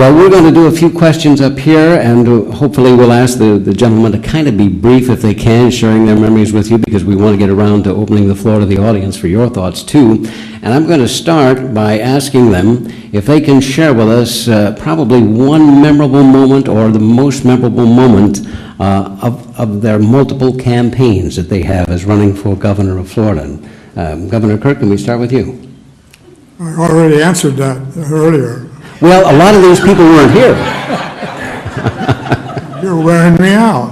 Well, we're going to do a few questions up here, and hopefully we'll ask the gentlemen to kind of be brief if they can, sharing their memories with you, because we want to get around to opening the floor to the audience for your thoughts, too. And I'm going to start by asking them if they can share with us probably one memorable moment or the most memorable moment of their multiple campaigns that they have as running for governor of Florida. Governor Kirk, can we start with you? I already answered that earlier. Well, a lot of these people weren't here. You're wearing me out.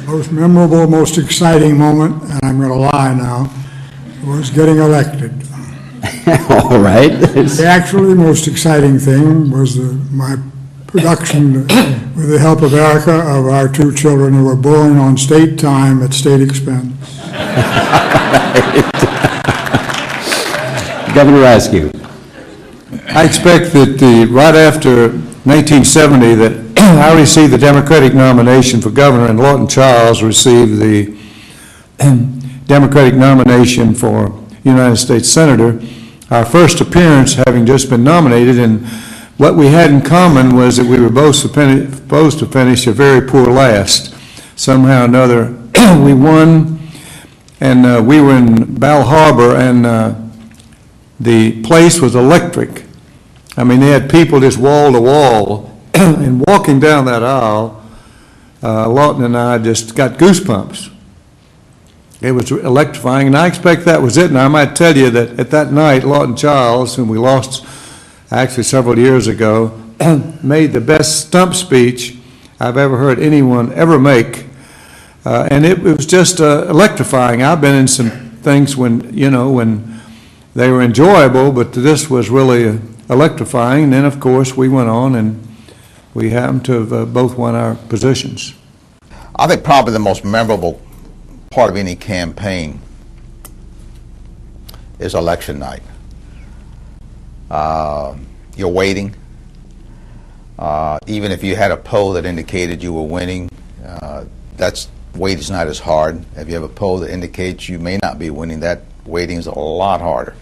Most memorable, most exciting moment, and I'm going to lie now, was getting elected. All right. The actually most exciting thing was my production, with the help of Erica, of our two children who were born on state time at state expense. Governor Askew. I expect that right after 1970 that I received the Democratic nomination for governor, and Lawton Charles received the Democratic nomination for United States Senator. Our first appearance having just been nominated, and what we had in common was that we were both supposed to finish a very poor last. Somehow or another, we won, and we were in Bal Harbor, and the place was electric. I mean, they had people just wall to wall, and walking down that aisle, Lawton and I just got goosebumps. It was electrifying, and I expect that was it. And I might tell you that at that night, Lawton Charles, whom we lost actually several years ago, made the best stump speech I've ever heard anyone ever make. And it was just electrifying. I've been in some things when they were enjoyable, but this was really electrifying. And then, of course, we went on and we happened to have both won our positions. I think probably the most memorable part of any campaign is election night. You're waiting. Even if you had a poll that indicated you were winning, that's wait is not as hard. If you have a poll that indicates you may not be winning, that waiting is a lot harder.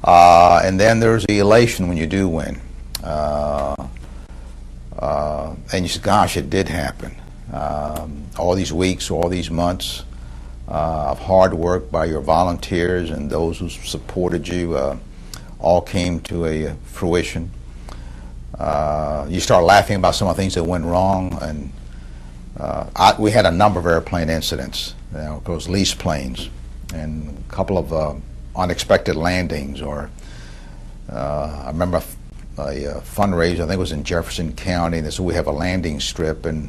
And then there's the elation when you do win. And you say, gosh, it did happen. All these weeks, all these months of hard work by your volunteers and those who supported you all came to a fruition. You start laughing about some of the things that went wrong, and we had a number of airplane incidents, those leased planes, and a couple of unexpected landings, or I remember a fundraiser, I think it was in Jefferson County, and so we have a landing strip, and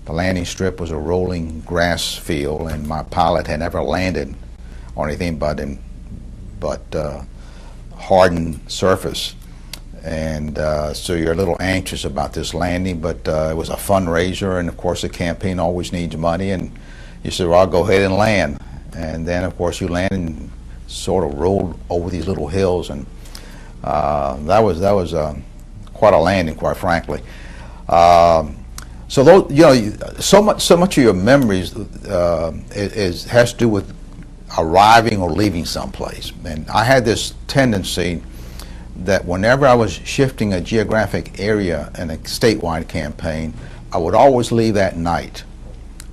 the landing strip was a rolling grass field, and my pilot had never landed on anything but hardened surface. And so you're a little anxious about this landing, but it was a fundraiser, and of course the campaign always needs money, and you said, well, I'll go ahead and land. And then of course you land and sort of rolled over these little hills, and that was quite a landing, quite frankly. So those, so much of your memories has to do with arriving or leaving someplace. And I had this tendency that whenever I was shifting a geographic area in a statewide campaign, I would always leave at night,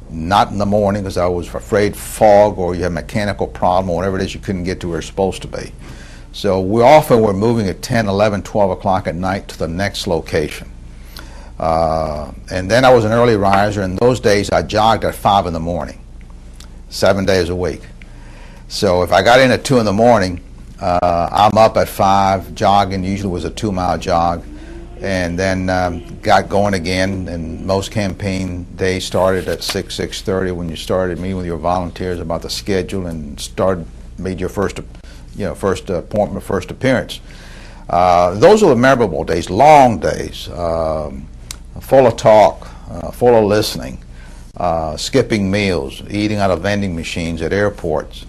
not in the morning, because I was afraid fog or you had a mechanical problem or whatever it is, you couldn't get to where you're supposed to be. So we often were moving at 10, 11, 12 o'clock at night to the next location. And then I was an early riser. In those days, I jogged at 5 in the morning, 7 days a week. So if I got in at 2 in the morning, I'm up at 5, jogging, usually was a 2-mile jog, and then got going again. And most campaign days started at 6, 6:30 when you started meeting with your volunteers about the schedule and made your first appointment, first appearance. Those are the memorable days, long days, full of talk, full of listening, skipping meals, eating out of vending machines at airports.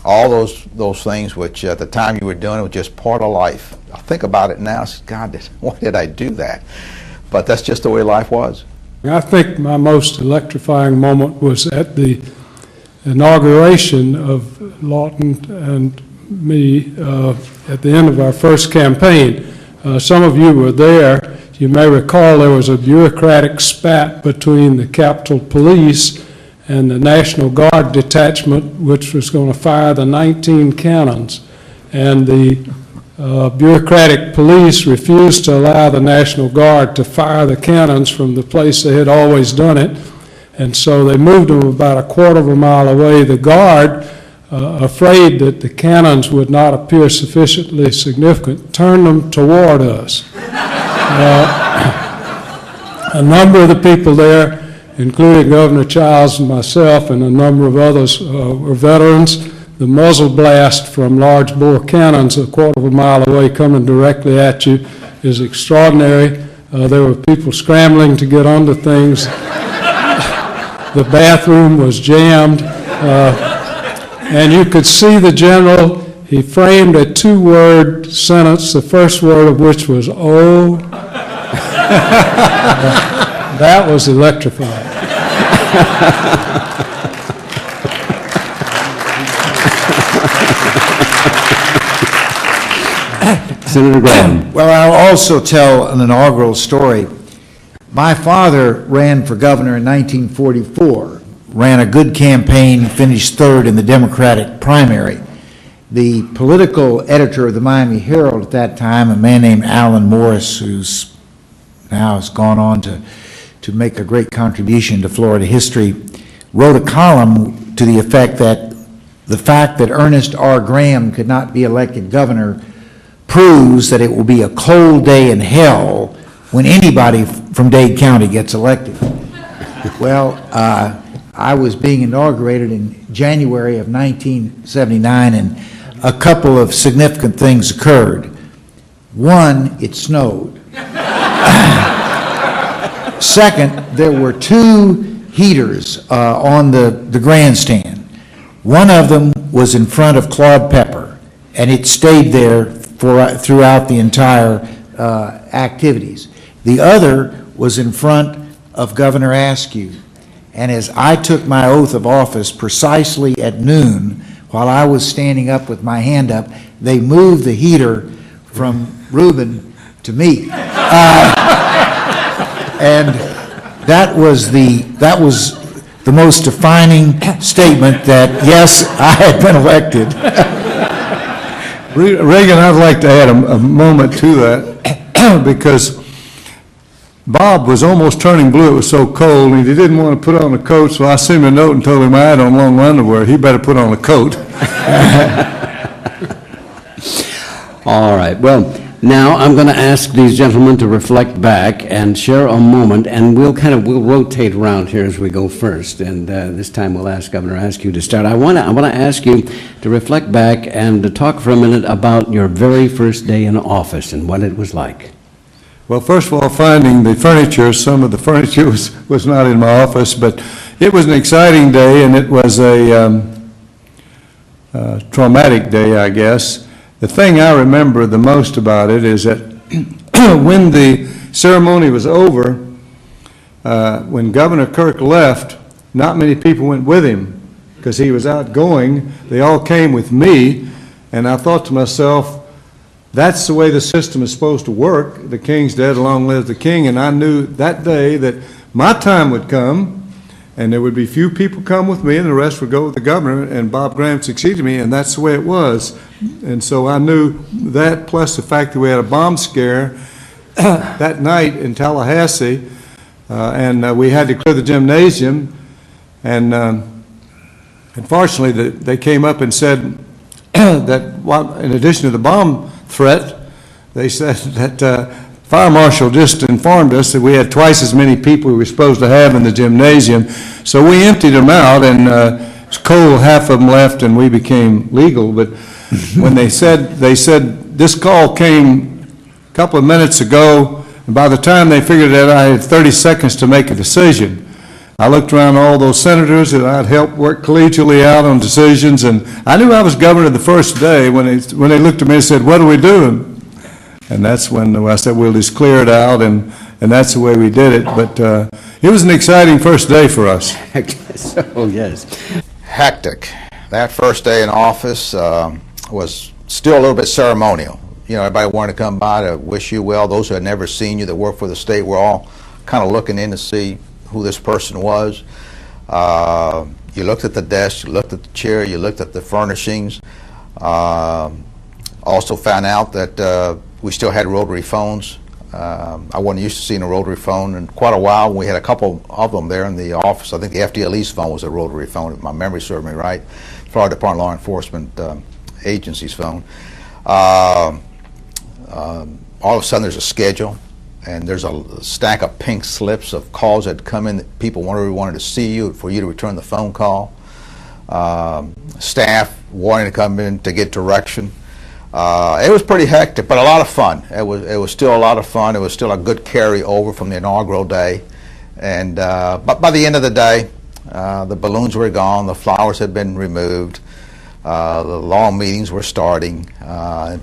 All those things which at the time you were doing, it was just part of life. I think about it now, I say, God, why did I do that? But that's just the way life was. I think my most electrifying moment was at the inauguration of Lawton and me at the end of our first campaign. Some of you were there. You may recall there was a bureaucratic spat between the Capitol Police and the National Guard detachment, which was going to fire the 19 cannons. And the bureaucratic police refused to allow the National Guard to fire the cannons from the place they had always done it. And so they moved them about a quarter of a mile away. The Guard, afraid that the cannons would not appear sufficiently significant, turned them toward us. A number of the people there, including Governor Childs and myself and a number of others, were veterans. The muzzle blast from large bore cannons a quarter of a mile away coming directly at you is extraordinary. There were people scrambling to get under things. The bathroom was jammed. And you could see the general. He framed a two-word sentence, the first word of which was, "Oh." That was electrifying. Senator Graham. Well, I'll also tell an inaugural story. My father ran for governor in 1944, ran a good campaign, finished third in the Democratic primary. The political editor of the Miami Herald at that time, a man named Alan Morris, who's now has gone on to make a great contribution to Florida history, wrote a column to the effect that the fact that Ernest R. Graham could not be elected governor proves that it will be a cold day in hell when anybody from Dade County gets elected. Well, I was being inaugurated in January of 1979, and a couple of significant things occurred. One, it snowed. Second, there were two heaters on the grandstand. One of them was in front of Claude Pepper, and it stayed there throughout the entire activities. The other was in front of Governor Askew. And as I took my oath of office precisely at noon, while I was standing up with my hand up, they moved the heater from Reubin to me. And that was the most defining statement that, yes, I had been elected. Reagan, I'd like to add a moment to that because Bob was almost turning blue. It was so cold, and he didn't want to put on a coat, so I sent him a note and told him I had on long underwear. He better put on a coat. All right. Well, now I'm going to ask these gentlemen to reflect back and share a moment, and we'll rotate around here as we go first. And this time we'll ask Governor Askew to start. I want to ask you to reflect back and to talk for a minute about your very first day in office and what it was like. Well, first of all, finding the furniture, some of the furniture was not in my office, but it was an exciting day, and it was a traumatic day, I guess. The thing I remember the most about it is that when the ceremony was over, when Governor Kirk left, not many people went with him because he was outgoing. They all came with me, and I thought to myself, that's the way the system is supposed to work. The king's dead, long live the king. And I knew that day that my time would come, and there would be few people come with me, and the rest would go with the governor, and Bob Graham succeeded me, and that's the way it was. And so I knew that, plus the fact that we had a bomb scare that night in Tallahassee, and we had to clear the gymnasium, and unfortunately they came up and said that in addition to the bomb threat, they said that Fire Marshal just informed us that we had twice as many people we were supposed to have in the gymnasium. So we emptied them out, and it's cold, half of them left, and we became legal. But when they said this call came a couple of minutes ago, and by the time they figured it out, I had 30 seconds to make a decision. I looked around all those senators that I'd helped work collegially out on decisions, and I knew I was governor the first day when they looked at me and said, "What are we doing?" And that's when I said, "We'll just clear it out," and that's the way we did it. But it was an exciting first day for us. So, yes. Hectic. That first day in office, was still a little bit ceremonial. You know, everybody wanted to come by to wish you well. Those who had never seen you that worked for the state were all kind of looking in to see who this person was. You looked at the desk, you looked at the chair, you looked at the furnishings. Also found out that we still had rotary phones. I wasn't used to seeing a rotary phone in quite a while. We had a couple of them there in the office. I think the FDLE's phone was a rotary phone, if my memory served me right. Florida Department of Law Enforcement Agency's phone. All of a sudden there's a schedule, and there's a stack of pink slips of calls that come in that people wanted to see you, for you to return the phone call. Staff wanting to come in to get direction. It was pretty hectic, but a lot of fun. It was still a lot of fun. It was still a good carryover from the inaugural day. And but by the end of the day, the balloons were gone, the flowers had been removed, the long meetings were starting,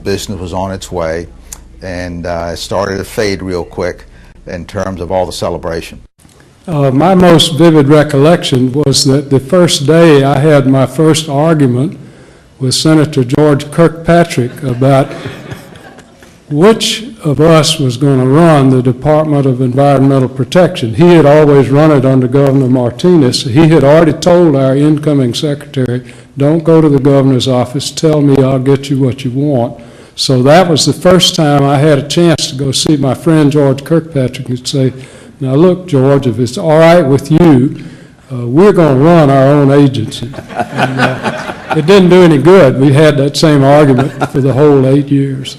business was on its way, and it started to fade real quick in terms of all the celebration. My most vivid recollection was that the first day I had my first argument with Senator George Kirkpatrick about which of us was going to run the Department of Environmental Protection. He had always run it under Governor Martinez. He had already told our incoming secretary, don't go to the governor's office, tell me I'll get you what you want. So that was the first time I had a chance to go see my friend George Kirkpatrick and say, now look, George, if it's all right with you, we're going to run our own agency. And, it didn't do any good. We had that same argument for the whole 8 years.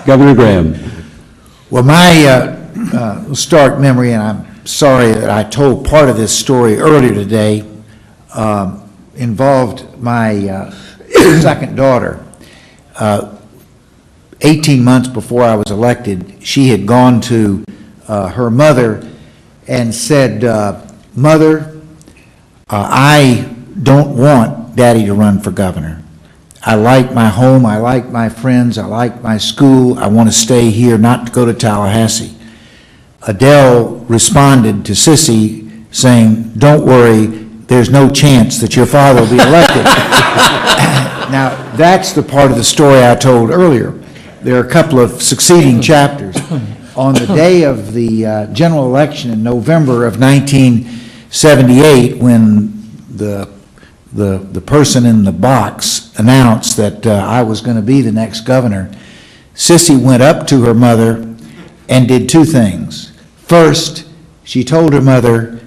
Governor Graham. Well, my stark memory, and I'm sorry that I told part of this story earlier today, involved my second daughter. 18 months before I was elected, she had gone to her mother and said, Mother, I don't want Daddy to run for governor. I like my home, I like my friends, I like my school, I want to stay here, not to go to Tallahassee. Adele responded to Sissy saying, don't worry, there's no chance that your father will be elected. Now, that's the part of the story I told earlier. There are a couple of succeeding chapters. On the day of the general election in November of 1978, when the person in the box announced that I was going to be the next governor, Sissy went up to her mother and did two things. First, she told her mother,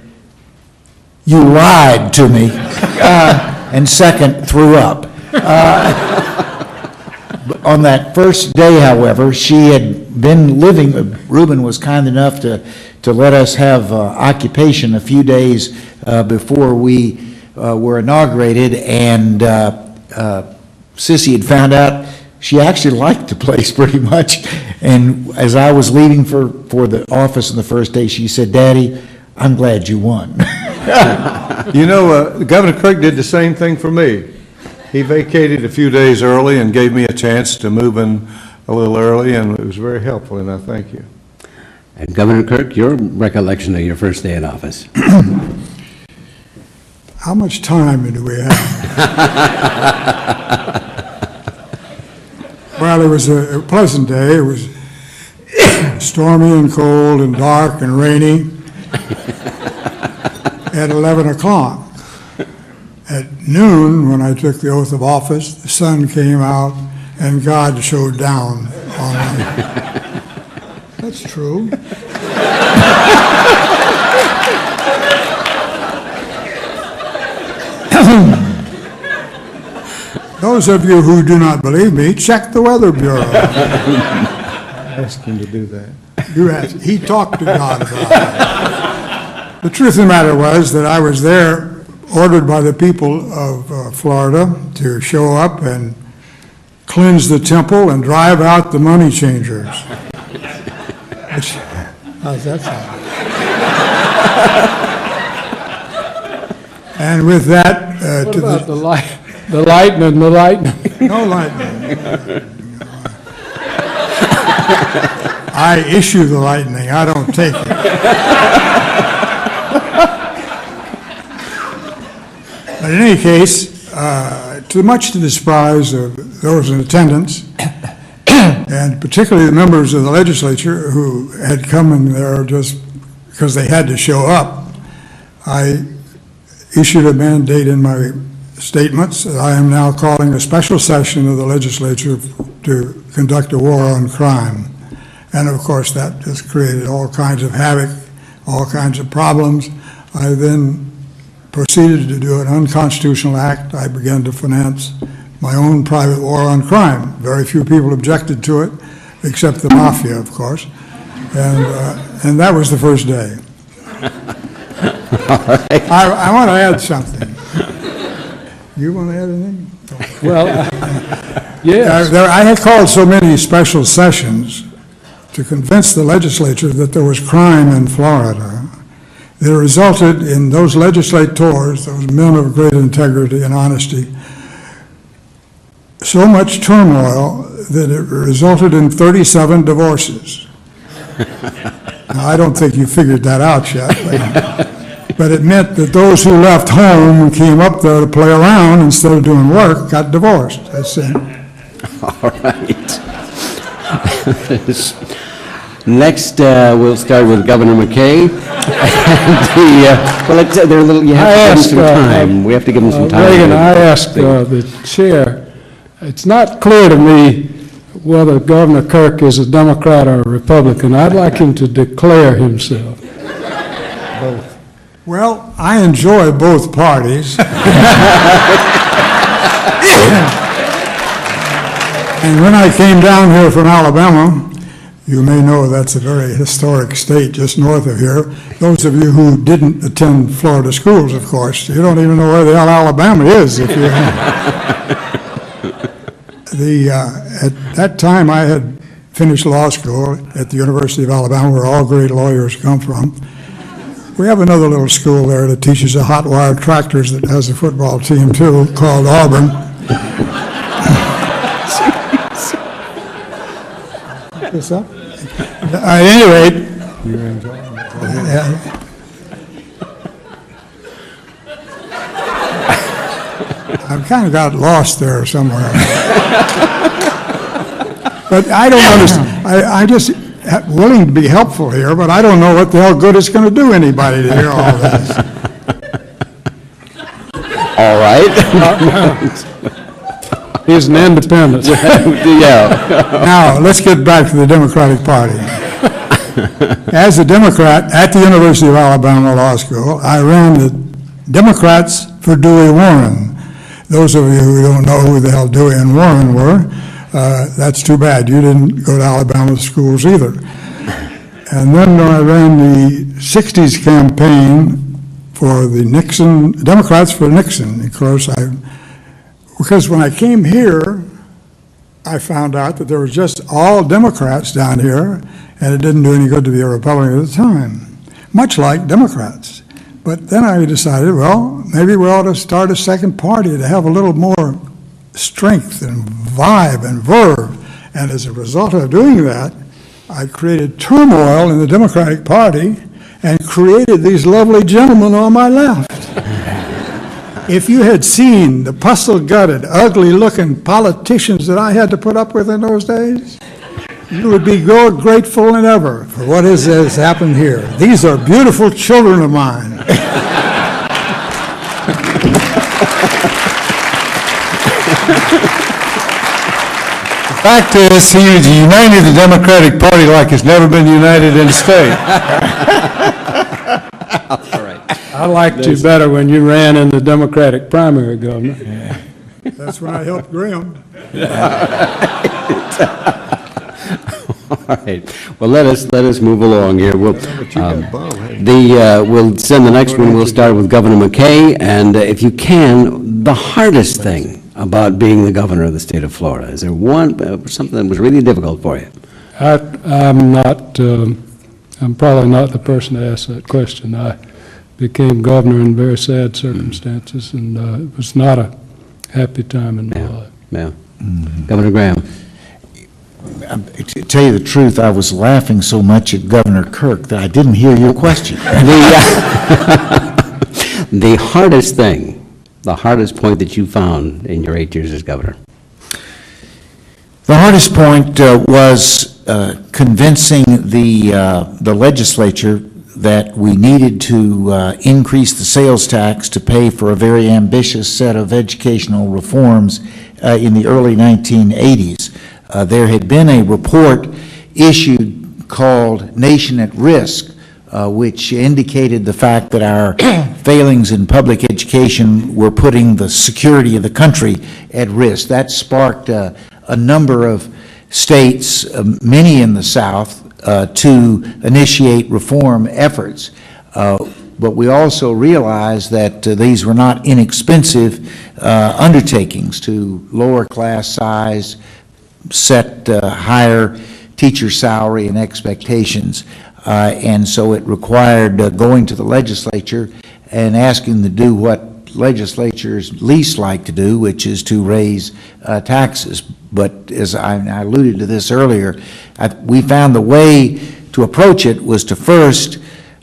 you lied to me, and second, threw up. On that first day, however, she had been living, Reubin was kind enough to let us have occupation a few days before we were inaugurated, and Sissy had found out she actually liked the place pretty much. And as I was leaving for the office on the first day, she said, Daddy, I'm glad you won. You know, Governor Kirk did the same thing for me. He vacated a few days early and gave me a chance to move in a little early, and it was very helpful, and I thank you. And Governor Kirk, your recollection of your first day in office. How much time do we have? Well, it was a pleasant day. It was stormy and cold and dark and rainy at 11 o'clock. At noon, when I took the oath of office, the sun came out and God showed down on me. That's true. Those of you who do not believe me, check the Weather Bureau. I asked him to do that. You asked, he talked to God about it. The truth of the matter was that I was there, ordered by the people of Florida to show up and cleanse the temple and drive out the money changers. How's that sound? And with that, What about the lightning? no lightning. I issue the lightning. I don't take it. But in any case, much to the surprise of those in attendance, and particularly the members of the legislature who had come in there just because they had to show up, I issued a mandate in my statements that I am now calling a special session of the legislature to conduct a war on crime. And of course, that just created all kinds of havoc, all kinds of problems. I then proceeded to do an unconstitutional act. I began to finance my own private war on crime. Very few people objected to it, except the mafia, of course. And that was the first day. I want to add something. You want to add anything? Well, yes. I had called so many special sessions to convince the legislature that there was crime in Florida that resulted in those legislators, those men of great integrity and honesty, so much turmoil that it resulted in 37 divorces. Now, I don't think you figured that out yet, but it meant that those who left home and came up there to play around instead of doing work got divorced. That's it. All right. Next, we'll start with Governor McKay. They're a little, you have to give them some time. We have to give them some time. Reagan, I asked the chair, it's not clear to me whether Governor Kirk is a Democrat or a Republican. I'd like him to declare himself. Both. Well, I enjoy both parties. And when I came down here from Alabama, you may know that's a very historic state just north of here. Those of you who didn't attend Florida schools, of course, you don't even know where the hell Alabama is. If you at that time, I had finished law school at the University of Alabama, where all great lawyers come from. We have another little school there that teaches the hot wire tractors that has a football team too, called Auburn. What's up? At any rate, I've kind of got lost there somewhere. But I don't understand. I just willing to be helpful here, but I don't know what the hell good it's going to do anybody to hear all this. All right. He's an independent. Yeah. Now, let's get back to the Democratic Party. As a Democrat at the University of Alabama Law School, I ran the Democrats for Dewey Warren. Those of you who don't know who the hell Dewey and Warren were, that's too bad. You didn't go to Alabama schools either. And then I ran the 60s campaign for the Nixon, Democrats for Nixon. Of course, because when I came here, I found out that there was just all Democrats down here, and it didn't do any good to be a Republican at the time, much like Democrats. But then I decided, well, maybe we ought to start a second party to have a little more strength and vibe and verve. And as a result of doing that, I created turmoil in the Democratic Party and created these lovely gentlemen on my left. If you had seen the pustle-gutted, ugly-looking politicians that I had to put up with in those days, you would be more grateful than ever for what has happened here. These are beautiful children of mine. The fact is, he united the Democratic Party like it's never been united in the state. I liked you better when you ran in the Democratic primary, Governor. That's when I helped Graham. All right. Well, let us move along here. We'll send the next one. We'll start with Governor McKay, and if you can, the hardest thing about being the governor of the state of Florida. Is there something that was really difficult for you? I'm probably not the person to ask that question. I became governor in very sad circumstances, and it was not a happy time in my life. Yeah. Governor Graham. To tell you the truth, I was laughing so much at Governor Kirk that I didn't hear your question. The hardest thing the hardest point that you found in your 8 years as governor? The hardest point was convincing the legislature that we needed to increase the sales tax to pay for a very ambitious set of educational reforms in the early 1980s. There had been a report issued called Nation at Risk, which indicated the fact that our failings in public education were putting the security of the country at risk. That sparked a number of states, many in the South, to initiate reform efforts. But we also realized that these were not inexpensive undertakings to lower class size, set higher teacher salary and expectations. And so it required going to the legislature and asking them to do what legislatures least like to do, which is to raise taxes. But as I alluded to this earlier, we found the way to approach it was to first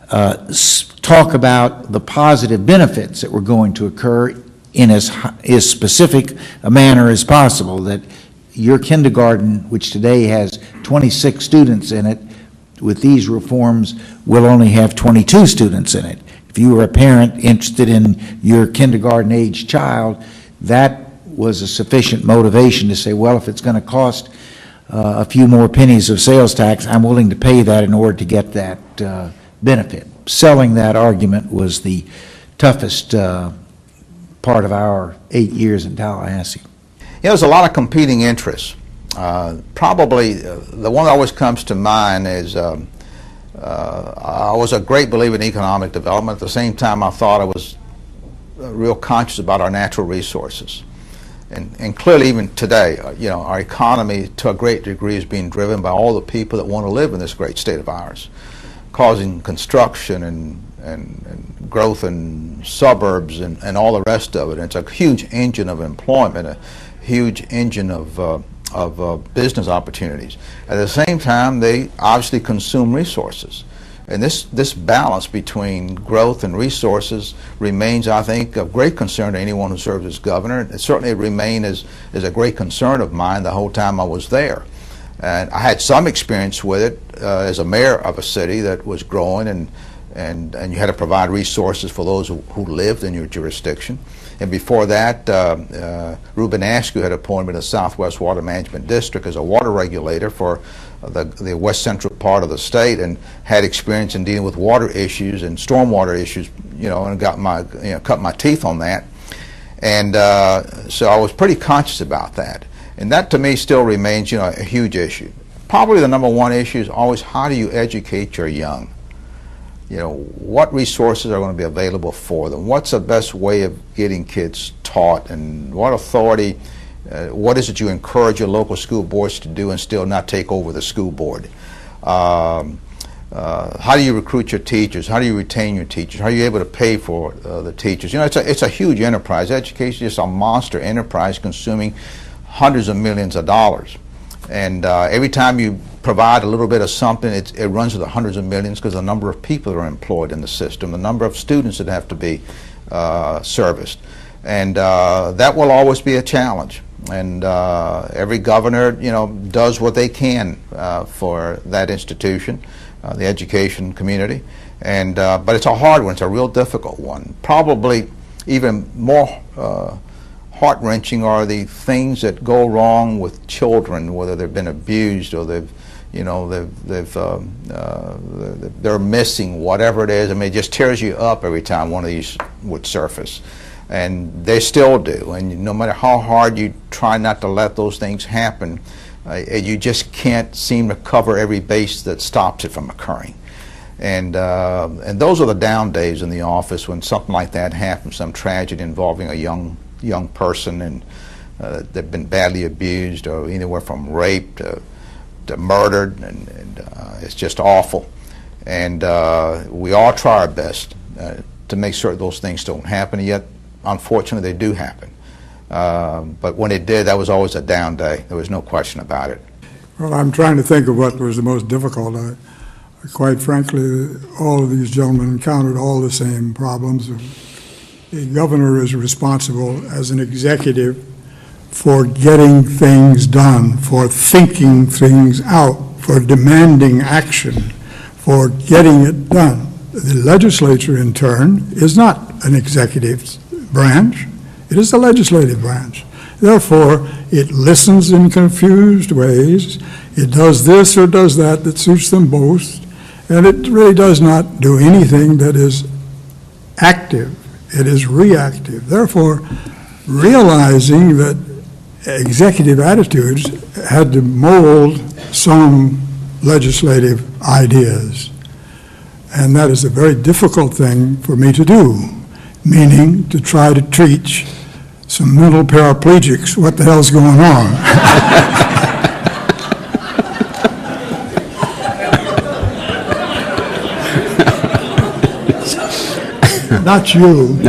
talk about the positive benefits that were going to occur in as specific a manner as possible, that your kindergarten, which today has 26 students in it, with these reforms will only have 22 students in it. If you were a parent interested in your kindergarten-age child, that was a sufficient motivation to say, well, if it's going to cost a few more pennies of sales tax, I'm willing to pay that in order to get that benefit. Selling that argument was the toughest part of our 8 years in Tallahassee. Yeah, there's a lot of competing interests. Probably the one that always comes to mind is I was a great believer in economic development. At the same time, I thought I was real conscious about our natural resources. And clearly, even today, our economy to a great degree is being driven by all the people that want to live in this great state of ours, causing construction and growth in suburbs and all the rest of it. And it's a huge engine of employment, a huge engine of business opportunities. At the same time, they obviously consume resources. And this balance between growth and resources remains, I think, of great concern to anyone who serves as governor. It certainly remained as a great concern of mine the whole time I was there. And I had some experience with it as a mayor of a city that was growing, and you had to provide resources for those who lived in your jurisdiction. And before that, Reubin Askew had appointed me to the Southwest Water Management District as a water regulator for the west central part of the state, and had experience in dealing with water issues and stormwater issues, and got cut my teeth on that. And so I was pretty conscious about that. And that to me still remains, a huge issue. Probably the number one issue is always, how do you educate your young? What resources are going to be available for them? What's the best way of getting kids taught? And what authority, what is it you encourage your local school boards to do and still not take over the school board? How do you recruit your teachers? How do you retain your teachers? How are you able to pay for the teachers? It's a huge enterprise. Education is a monster enterprise consuming hundreds of millions of dollars. And every time you provide a little bit of something, it runs to the hundreds of millions, because the number of people that are employed in the system, the number of students that have to be serviced. And that will always be a challenge. And every governor, does what they can for that institution, the education community. And but it's a hard one. It's a real difficult one. Probably even more heart-wrenching are the things that go wrong with children, whether they've been abused or they're missing, whatever it is. I mean, it just tears you up every time one of these would surface. And they still do. And no matter how hard you try not to let those things happen, you just can't seem to cover every base that stops it from occurring. And those are the down days in the office when something like that happens, some tragedy involving a young person, and they've been badly abused, or anywhere from rape to murdered, and it's just awful. And we all try our best to make sure those things don't happen, and yet unfortunately they do happen. But when it did, that was always a down day. There was no question about it. Well, I'm trying to think of what was the most difficult. Quite frankly, all of these gentlemen encountered all the same problems of a governor is responsible as an executive for getting things done, for thinking things out, for demanding action, for getting it done. The legislature, in turn, is not an executive branch. It is the legislative branch. Therefore, it listens in confused ways. It does this or does that suits them both, and it really does not do anything that is active. It is reactive. Therefore, realizing that executive attitudes had to mold some legislative ideas, and that is a very difficult thing for me to do, meaning to try to teach some mental paraplegics what the hell's going on. Not you.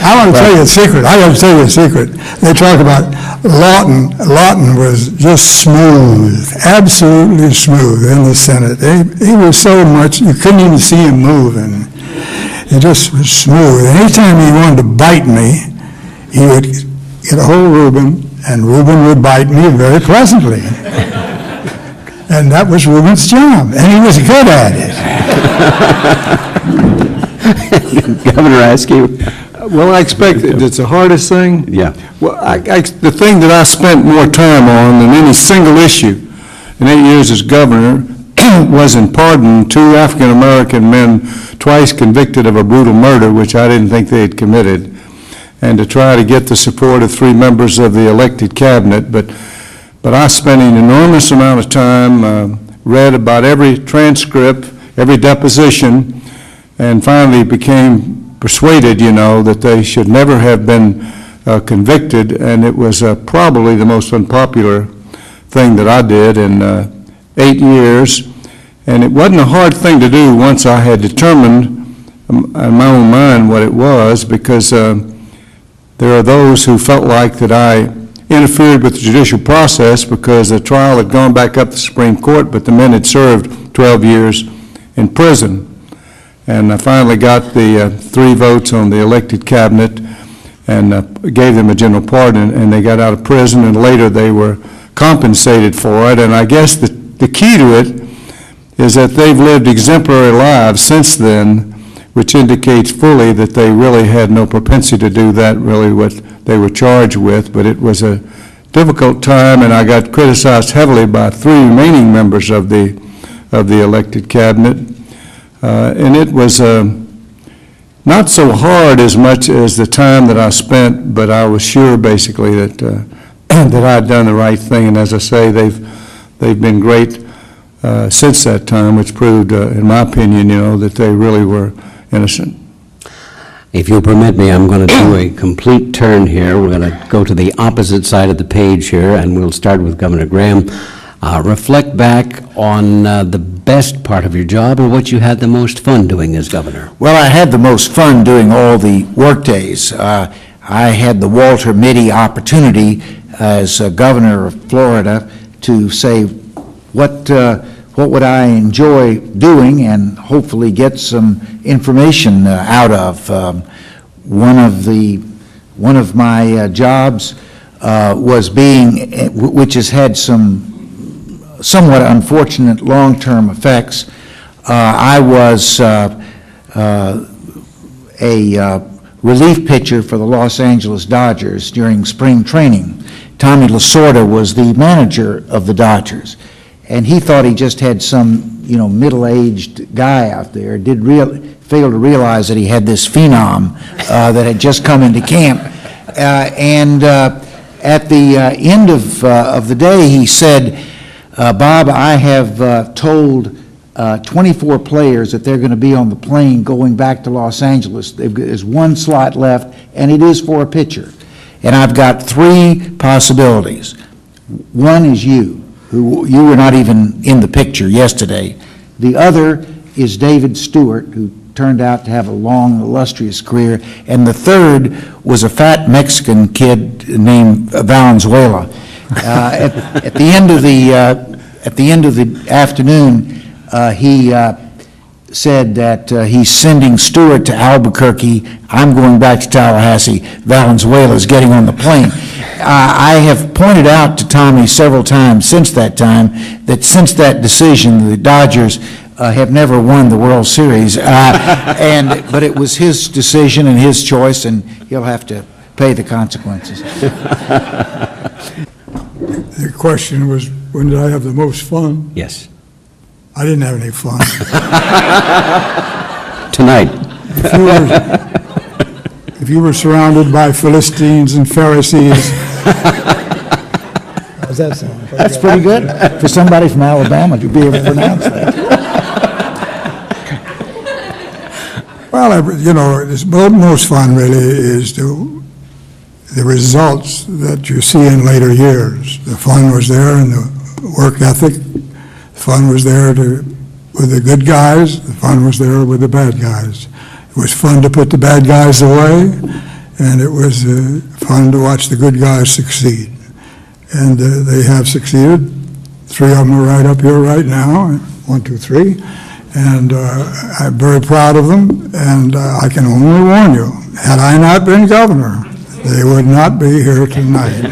I want to tell you a secret. I got to tell you a secret. They talk about Lawton. Lawton was just smooth, absolutely smooth in the Senate. He was so much, you couldn't even see him moving. He just was smooth. Anytime he wanted to bite me, he would get a hold of Reubin, and Reubin would bite me very pleasantly. And that was Reubin's job, and he was good at it. Governor Askew. Well, I expect it's the hardest thing. Yeah. Well, the thing that I spent more time on than any single issue in 8 years as governor was in pardon 2 African-American men twice convicted of a brutal murder, which I didn't think they had committed, and to try to get the support of 3 members of the elected cabinet. But I spent an enormous amount of time, read about every transcript, every deposition, and finally became persuaded, that they should never have been convicted, and it was probably the most unpopular thing that I did in 8 years, and it wasn't a hard thing to do once I had determined in my own mind what it was, because there are those who felt like that I interfered with the judicial process because the trial had gone back up to the Supreme Court, but the men had served 12 years in prison. And I finally got the 3 votes on the elected cabinet and gave them a general pardon, and they got out of prison, and later they were compensated for it. And I guess the key to it is that they've lived exemplary lives since then, which indicates fully that they really had no propensity to do that, really what they were charged with. But it was a difficult time, and I got criticized heavily by 3 remaining members of the elected cabinet. And it was not so hard as much as the time that I spent, but I was sure basically that that I had done the right thing. And as I say, they've been great since that time, which proved, in my opinion, that they really were innocent. If you'll permit me, I'm going to do a complete turn here. We're going to go to the opposite side of the page here, and we'll start with Governor Graham. Reflect back on the best part of your job and what you had the most fun doing as governor. Well, I had the most fun doing all the work days. I had the Walter Mitty opportunity as governor of Florida to say what would I enjoy doing and hopefully get some information out of. One of my jobs was which has had some somewhat unfortunate long-term effects. I was a relief pitcher for the Los Angeles Dodgers during spring training. Tommy Lasorda was the manager of the Dodgers, and he thought he just had some, middle-aged guy out there. Failed to realize that he had this phenom that had just come into camp. And at the end of the day, he said, Bob, I have told 24 players that they're going to be on the plane going back to Los Angeles. There's 1 slot left, and it is for a pitcher. And I've got 3 possibilities. One is you were not even in the picture yesterday. The other is David Stewart, who turned out to have a long, illustrious career. And the third was a fat Mexican kid named Valenzuela. At the end of the afternoon, he said that he's sending Stewart to Albuquerque, I'm going back to Tallahassee, Valenzuela's getting on the plane. I have pointed out to Tommy several times since that time that since that decision, the Dodgers have never won the World Series, but it was his decision and his choice, and he'll have to pay the consequences. The question was, when did I have the most fun? Yes. I didn't have any fun. Tonight. If you were surrounded by Philistines and Pharisees. How's that sound? That's pretty good for somebody from Alabama to be able to pronounce that. Well, the most fun really is the results that you see in later years. The fun was there in the work ethic. The fun was there with the good guys. The fun was there with the bad guys. It was fun to put the bad guys away, and it was fun to watch the good guys succeed. And they have succeeded. 3 of them are right up here right now, 1, 2, 3. And I'm very proud of them, and I can only warn you, had I not been governor, they would not be here tonight.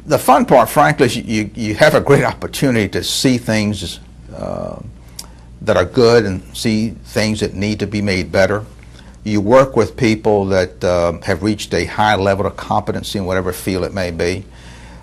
The fun part, frankly, is you have a great opportunity to see things that are good and see things that need to be made better. You work with people that have reached a high level of competency in whatever field it may be,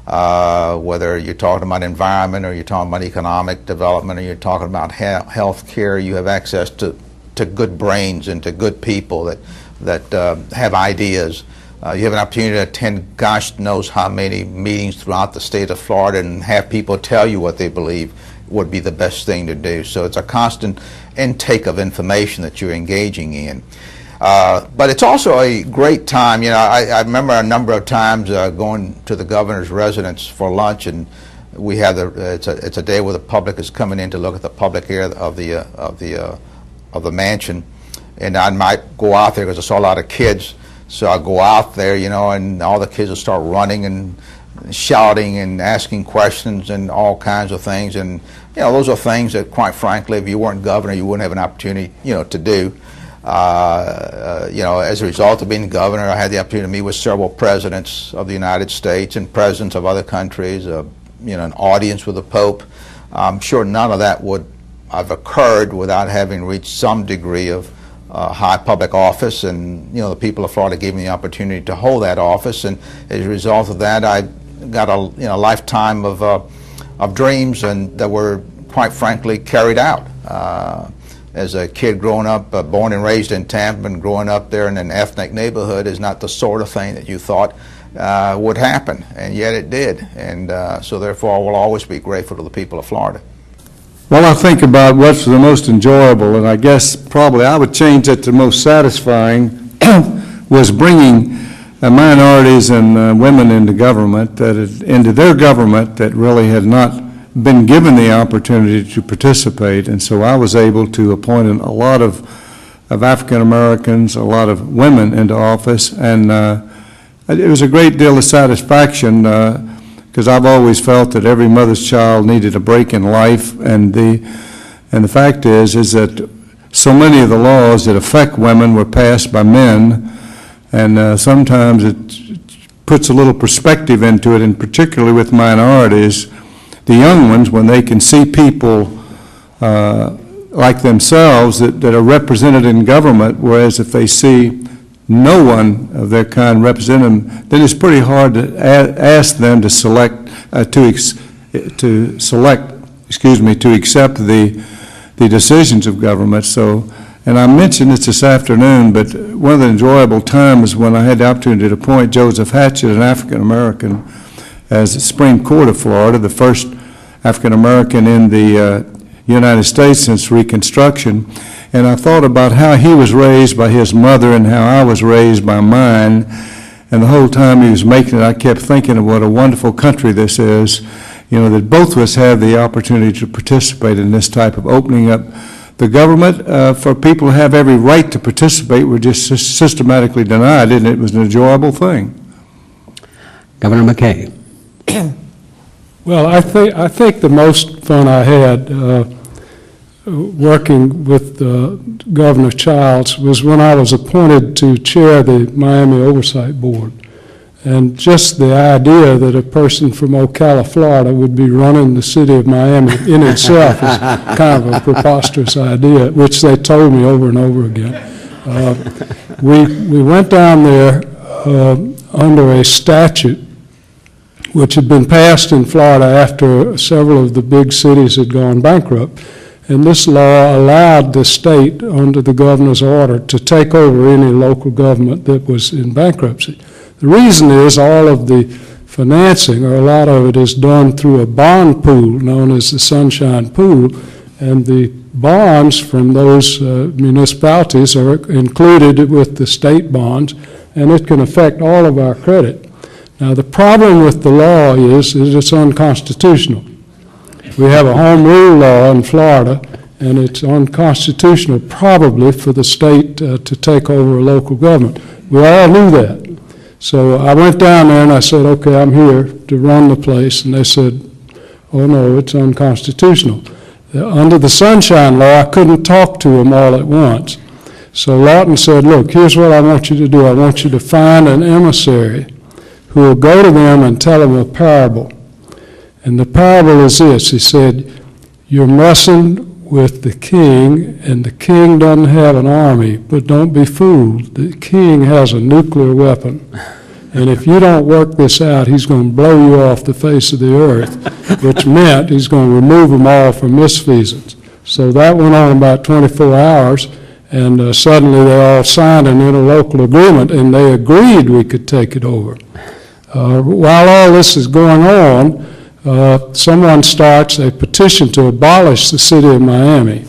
whether you're talking about environment or you're talking about economic development or you're talking about health care. You have access to good brains and to good people that have ideas. You have an opportunity to attend gosh knows how many meetings throughout the state of Florida and have people tell you what they believe would be the best thing to do. So it's a constant intake of information that you're engaging in. But it's also a great time. I remember a number of times going to the governor's residence for lunch, and we have it's a day where the public is coming in to look at the public area of the mansion, and I might go out there because I saw a lot of kids. So I go out there, and all the kids will start running and shouting and asking questions and all kinds of things. And, those are things that, quite frankly, if you weren't governor, you wouldn't have an opportunity, to do. As a result of being governor, I had the opportunity to meet with several presidents of the United States and presidents of other countries, an audience with the Pope. I'm sure none of that would have occurred without having reached some degree of high public office, and the people of Florida gave me the opportunity to hold that office, and as a result of that, I got a lifetime of dreams, and that were quite frankly carried out. As a kid growing up, born and raised in Tampa, and growing up there in an ethnic neighborhood is not the sort of thing that you thought would happen, and yet it did, and so therefore I will always be grateful to the people of Florida. Well, I think about what's the most enjoyable, and I guess probably I would change it to most satisfying, was bringing minorities and women into government, into their government that really had not been given the opportunity to participate. And so I was able to appoint a lot of African Americans, a lot of women into office, and it was a great deal of satisfaction because I've always felt that every mother's child needed a break in life, and the fact is that so many of the laws that affect women were passed by men, and sometimes it puts a little perspective into it, and particularly with minorities, the young ones, when they can see people like themselves that are represented in government, whereas if they see no one of their kind represent them, then it's pretty hard to ask them to accept the decisions of government. So, and I mentioned this afternoon, but one of the enjoyable times when I had the opportunity to appoint Joseph Hatchett, an African American, as the Supreme Court of Florida, the first African American in the United States since Reconstruction. And I thought about how he was raised by his mother and how I was raised by mine. And the whole time he was making it, I kept thinking of what a wonderful country this is, that both of us have the opportunity to participate in this type of opening up the government for people who have every right to participate. Were just systematically denied, and it was an enjoyable thing. Governor McKay. Well, I think the most fun I had working with Governor Childs was when I was appointed to chair the Miami Oversight Board. And just the idea that a person from Ocala, Florida would be running the city of Miami in itself is kind of a preposterous idea, which they told me over and over again. We went down there under a statute which had been passed in Florida after several of the big cities had gone bankrupt. And this law allowed the state, under the governor's order, to take over any local government that was in bankruptcy. The reason is all of the financing, or a lot of it, is done through a bond pool known as the Sunshine Pool, and the bonds from those municipalities are included with the state bonds, and it can affect all of our credit. Now, the problem with the law is it's unconstitutional. We have a home rule law in Florida, and it's unconstitutional probably for the state to take over a local government. We all knew that. So I went down there and I said, okay, I'm here to run the place. And they said, oh no, it's unconstitutional. Under the Sunshine Law, I couldn't talk to them all at once. So Lawton said, look, here's what I want you to do. I want you to find an emissary who will go to them and tell them a parable. And the parable is this. He said, you're messing with the king, and the king doesn't have an army, but don't be fooled. The king has a nuclear weapon. And if you don't work this out, he's going to blow you off the face of the earth, which meant he's going to remove them all for misfeasance. So that went on about 24 hours, and suddenly they all signed an interlocal agreement, and they agreed we could take it over. While all this is going on, someone starts a petition to abolish the city of Miami.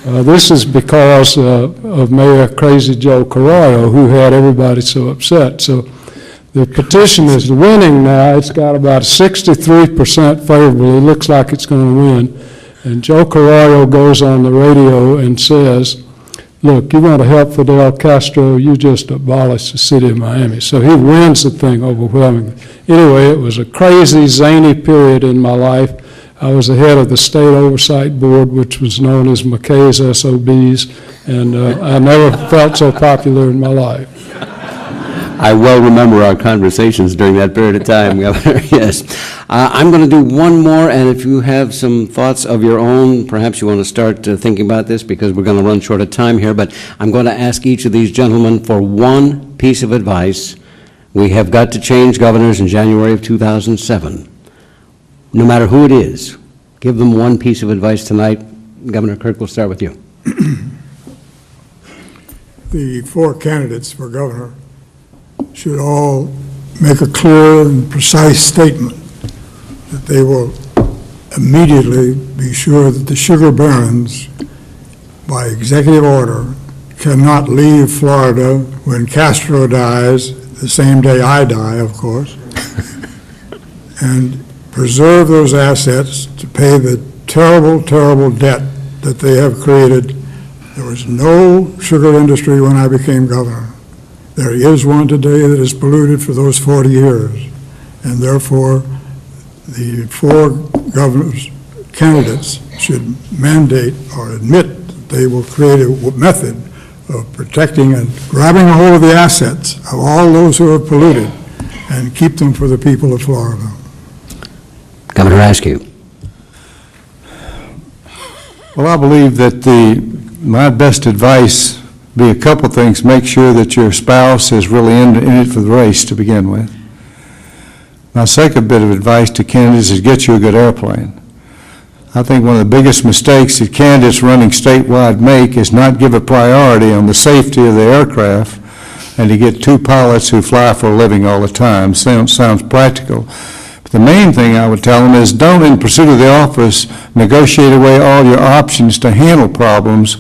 This is because of Mayor Crazy Joe Carollo, who had everybody so upset. So the petition is winning now. It's got about 63% favorable. It looks like it's going to win. And Joe Carollo goes on the radio and says, look, you want to help Fidel Castro, you just abolish the city of Miami. So he wins the thing overwhelmingly. Anyway, it was a crazy, zany period in my life. I was the head of the State Oversight Board, which was known as McKay's SOBs, and I never felt so popular in my life. I well remember our conversations during that period of time, Governor, yes. I'm going to do one more, and if you have some thoughts of your own, perhaps you want to start thinking about this, because we're going to run short of time here, but I'm going to ask each of these gentlemen for one piece of advice. We have got to change governors in January of 2007. No matter who it is, give them one piece of advice tonight. Governor Kirk, we'll start with you. The four candidates for governor should all make a clear and precise statement that they will immediately be sure that the sugar barons, by executive order, cannot leave Florida when Castro dies, the same day I die, of course, and preserve those assets to pay the terrible, terrible debt that they have created. There was no sugar industry when I became governor. There is one today that is polluted for those 40 years, and therefore the four governors candidates should mandate or admit that they will create a method of protecting and grabbing a hold of the assets of all those who have polluted and keep them for the people of Florida. Governor Askew. Well, I believe that my best advice be a couple things. Make sure that your spouse is really in it for the race to begin with. My second bit of advice to candidates is get you a good airplane. I think one of the biggest mistakes that candidates running statewide make is not give a priority on the safety of the aircraft and to get two pilots who fly for a living all the time. Sounds practical. But the main thing I would tell them is don't, in pursuit of the office, negotiate away all your options to handle problems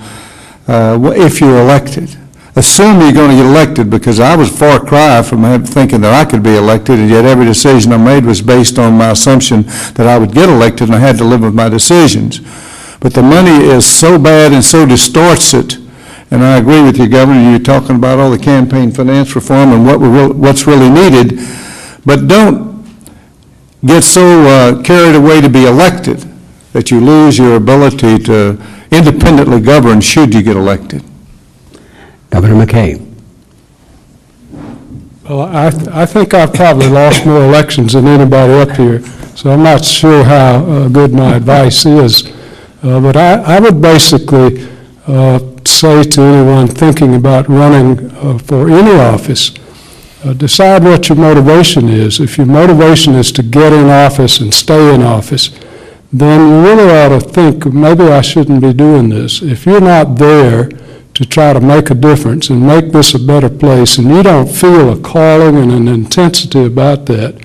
if you're elected. Assume you're going to get elected, because I was a far cry from thinking that I could be elected, and yet every decision I made was based on my assumption that I would get elected, and I had to live with my decisions. But the money is so bad and so distorts it, and I agree with you, Governor, you're talking about all the campaign finance reform and what's really needed, but don't get so carried away to be elected that you lose your ability to independently govern should you get elected? Governor McKay. Well, I think I've probably lost more elections than anybody up here, so I'm not sure how good my advice is. But I would basically say to anyone thinking about running for any office, decide what your motivation is. If your motivation is to get in office and stay in office, then you really ought to think, maybe I shouldn't be doing this. If you're not there to try to make a difference and make this a better place, and you don't feel a calling and an intensity about that,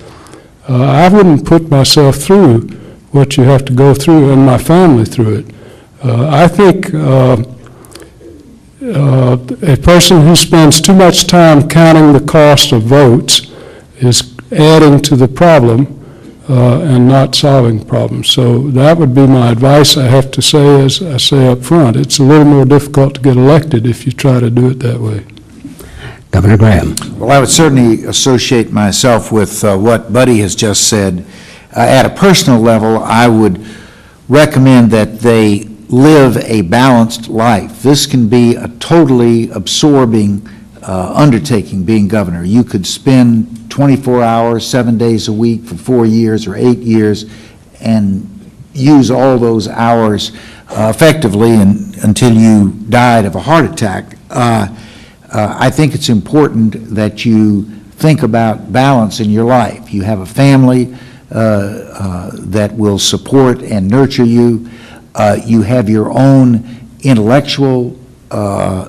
I wouldn't put myself through what you have to go through and my family through it. I think a person who spends too much time counting the cost of votes is adding to the problem and not solving problems. So that would be my advice. I have to say, as I say up front, it's a little more difficult to get elected if you try to do it that way. Governor Graham. Well, I would certainly associate myself with what Buddy has just said. At a personal level, I would recommend that they live a balanced life. This can be a totally absorbing undertaking, being governor. You could spend 24 hours, 7 days a week for 4 years or 8 years and use all those hours effectively until you died of a heart attack. I think it's important that you think about balance in your life. You have a family that will support and nurture you. You have your own intellectual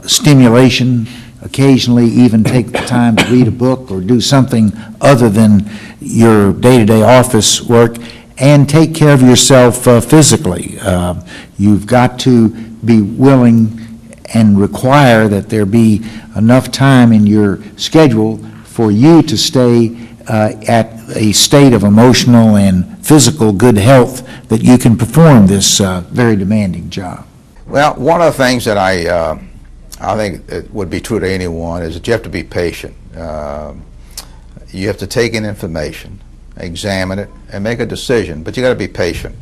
stimulation, occasionally even take the time to read a book or do something other than your day-to-day office work, and take care of yourself physically. You've got to be willing and require that there be enough time in your schedule for you to stay at a state of emotional and physical good health that you can perform this very demanding job. Well, one of the things that I think it would be true to anyone is that you have to be patient. You have to take in information, examine it, and make a decision, but you got to be patient.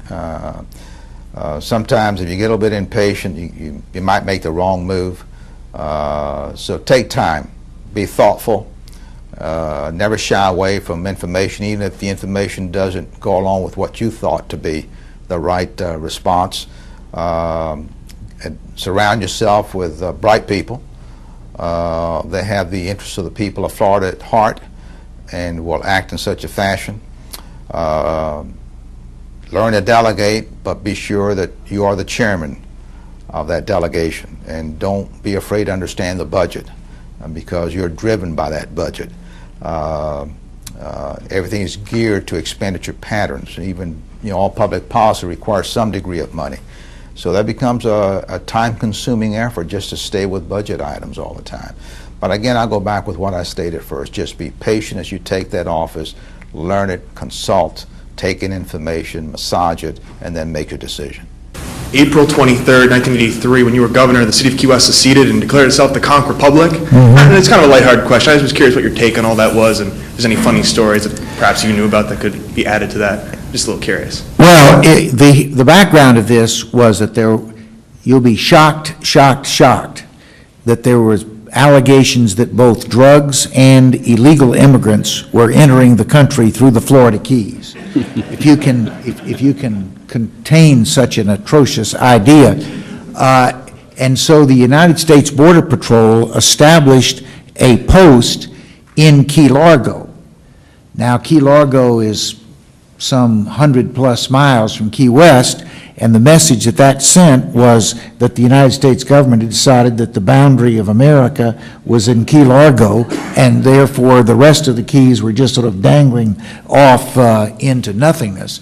Sometimes if you get a little bit impatient, you might make the wrong move. So take time, be thoughtful, never shy away from information, even if the information doesn't go along with what you thought to be the right response. And surround yourself with bright people. They have the interests of the people of Florida at heart and will act in such a fashion. Learn to delegate, but be sure that you are the chairman of that delegation, and don't be afraid to understand the budget because you're driven by that budget. Everything is geared to expenditure patterns. Even all public policy requires some degree of money. So that becomes a time-consuming effort just to stay with budget items all the time. But again, I'll go back with what I stated first. Just be patient as you take that office, learn it, consult, take in information, massage it, and then make your decision. April 23rd, 1983, when you were governor, the city of Key West seceded and declared itself the Conch Republic. And it's kind of a lighthearted question. I was just curious what your take on all that was, and if there's any funny stories that perhaps you knew about that could be added to that. Just a little curious. Well, the background of this was that you'll be shocked that there was allegations that both drugs and illegal immigrants were entering the country through the Florida Keys. If you can contain such an atrocious idea. And so the United States Border Patrol established a post in Key Largo. Now, Key Largo is some 100+ miles from Key West, and the message that sent was that the United States government had decided that the boundary of America was in Key Largo, and therefore the rest of the Keys were just sort of dangling off into nothingness.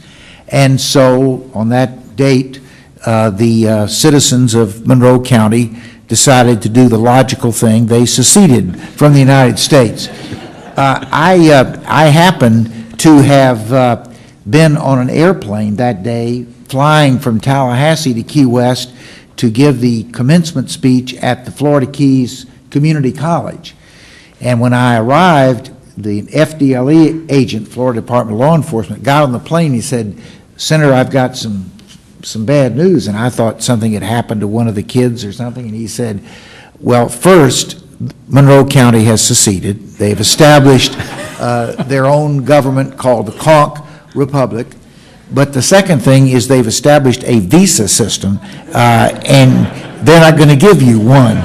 And so on that date, the citizens of Monroe County decided to do the logical thing. They seceded from the United States. I happened to have been on an airplane that day flying from Tallahassee to Key West to give the commencement speech at the Florida Keys Community College. And when I arrived, the FDLE agent, Florida Department of Law Enforcement, got on the plane. He said, "Senator, I've got some some bad news, and I thought something had happened to one of the kids or something, and he said, well, first, Monroe County has seceded. They've established their own government called the Conch Republic. But the second thing is they've established a visa system, and they're not going to give you one.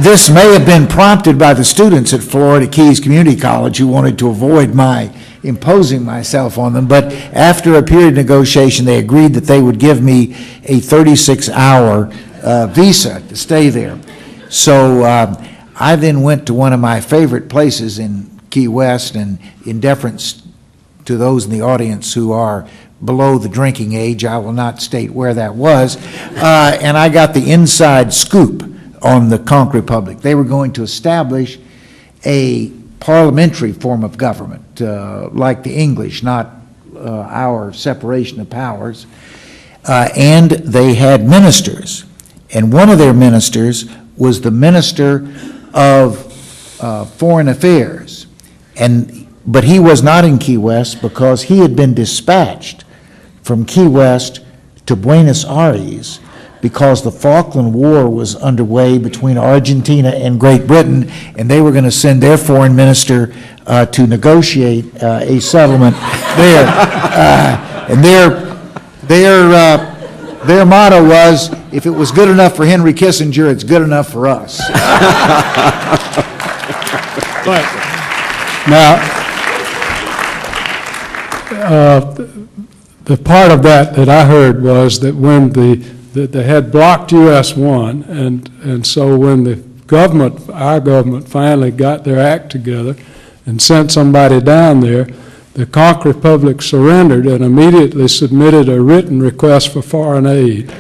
This may have been prompted by the students at Florida Keys Community College who wanted to avoid my imposing myself on them, but after a period of negotiation, they agreed that they would give me a 36-hour visa to stay there. So I then went to one of my favorite places in Key West, and in deference to those in the audience who are below the drinking age, I will not state where that was, and I got the inside scoop on the Conch Republic. They were going to establish a parliamentary form of government, like the English, not our separation of powers, and they had ministers, and one of their ministers was the Minister of Foreign Affairs. But he was not in Key West because he had been dispatched from Key West to Buenos Aires because the Falkland War was underway between Argentina and Great Britain, and they were going to send their foreign minister to negotiate a settlement there. And their motto was, if it was good enough for Henry Kissinger, it's good enough for us. Now, the part of that I heard was that when they had blocked US-1, and so when the government, our government, finally got their act together and sent somebody down there, the Conch Republic surrendered and immediately submitted a written request for foreign aid.